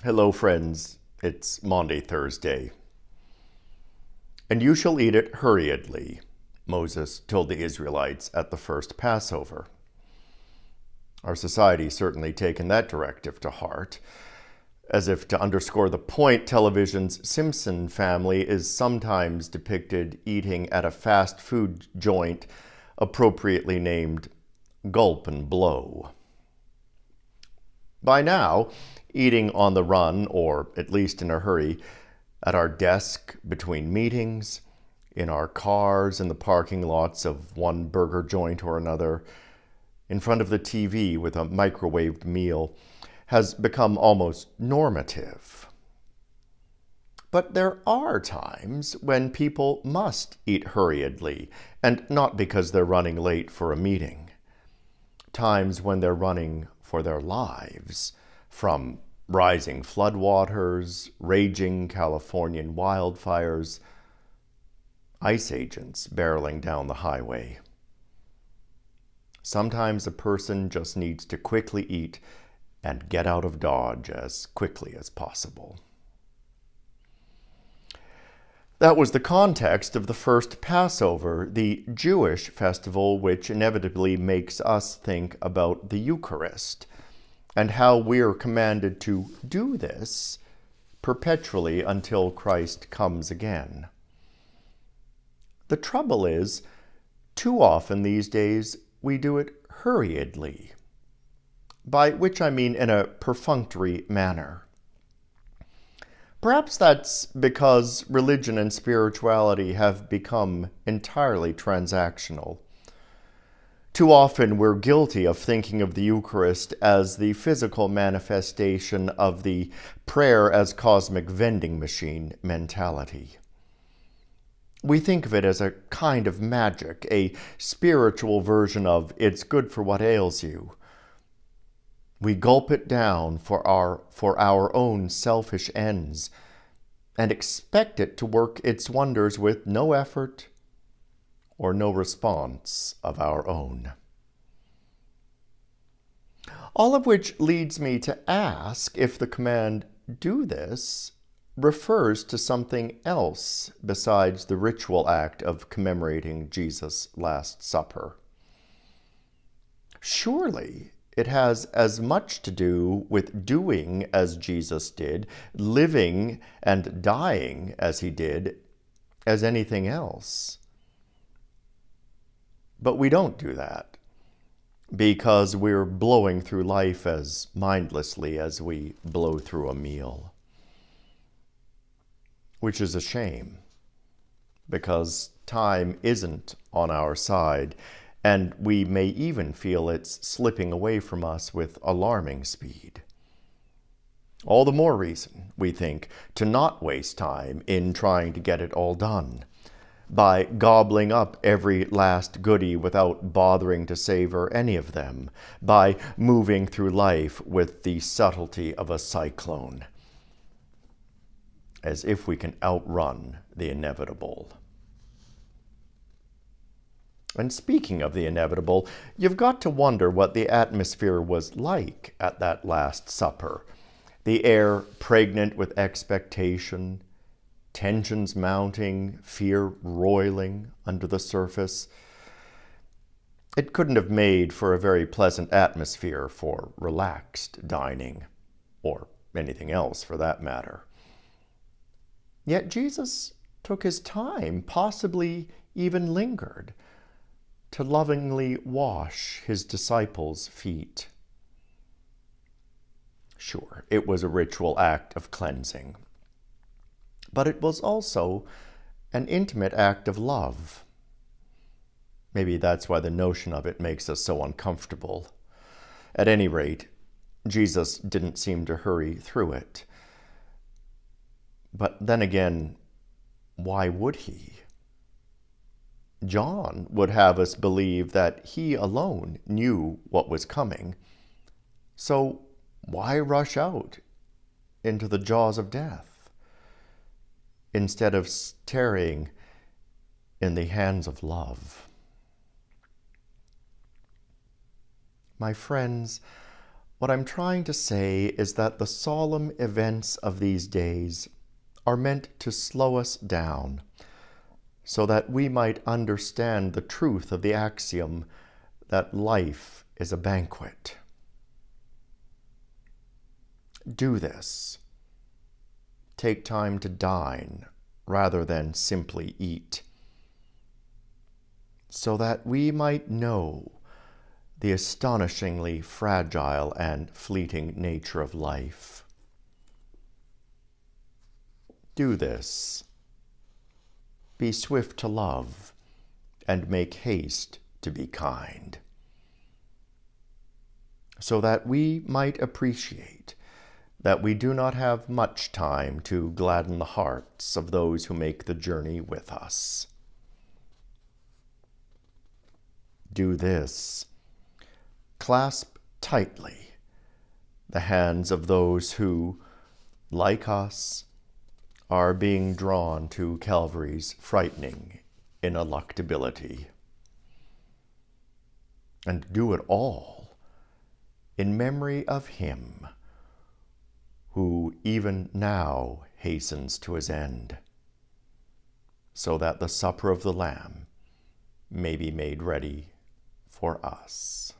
Hello, friends. It's Maundy Thursday. And you shall eat it hurriedly, Moses told the Israelites at the first Passover. Our society's certainly taken that directive to heart. As if to underscore the point, television's Simpson family is sometimes depicted eating at a fast food joint appropriately named Gulp and Blow. By now, eating on the run, or at least in a hurry, at our desk between meetings, in our cars in the parking lots of one burger joint or another, in front of the TV with a microwaved meal, has become almost normative. But there are times when people must eat hurriedly, and not because they're running late for a meeting. Times when they're running for their lives, from rising floodwaters, raging Californian wildfires, ice agents barreling down the highway. Sometimes a person just needs to quickly eat and get out of Dodge as quickly as possible. That was the context of the first Passover, the Jewish festival which inevitably makes us think about the Eucharist and how we're commanded to do this perpetually until Christ comes again. The trouble is, too often these days we do it hurriedly, by which I mean in a perfunctory manner. Perhaps that's because religion and spirituality have become entirely transactional. Too often we're guilty of thinking of the Eucharist as the physical manifestation of the prayer as cosmic vending machine mentality. We think of it as a kind of magic, a spiritual version of "it's good for what ails you." We gulp it down for our own selfish ends and expect it to work its wonders with no effort or no response of our own. All of which leads me to ask if the command, "do this," refers to something else besides the ritual act of commemorating Jesus' Last Supper. Surely it has as much to do with doing as Jesus did, living and dying as he did, as anything else. But we don't do that because we're blowing through life as mindlessly as we blow through a meal. Which is a shame, because time isn't on our side, and we may even feel it's slipping away from us with alarming speed. All the more reason, we think, to not waste time in trying to get it all done, by gobbling up every last goodie without bothering to savor any of them, by moving through life with the subtlety of a cyclone, as if we can outrun the inevitable. And speaking of the inevitable, you've got to wonder what the atmosphere was like at that Last Supper. The air pregnant with expectation, tensions mounting, fear roiling under the surface. It couldn't have made for a very pleasant atmosphere for relaxed dining, or anything else for that matter. Yet Jesus took his time, possibly even lingered, to lovingly wash his disciples' feet. Sure, it was a ritual act of cleansing, but it was also an intimate act of love. Maybe that's why the notion of it makes us so uncomfortable. At any rate, Jesus didn't seem to hurry through it. But then again, why would he? John would have us believe that he alone knew what was coming. So why rush out into the jaws of death instead of staring in the hands of love? My friends, What I'm trying to say is that the solemn events of these days are meant to slow us down, so that we might understand the truth of the axiom that life is a banquet. Do this. Take time to dine rather than simply eat, so that we might know the astonishingly fragile and fleeting nature of life. Do this. Be swift to love, and make haste to be kind, so that we might appreciate that we do not have much time to gladden the hearts of those who make the journey with us. Do this. Clasp tightly the hands of those who, like us, are being drawn to Calvary's frightening ineluctability. And do it all in memory of Him who even now hastens to his end, so that the supper of the Lamb may be made ready for us.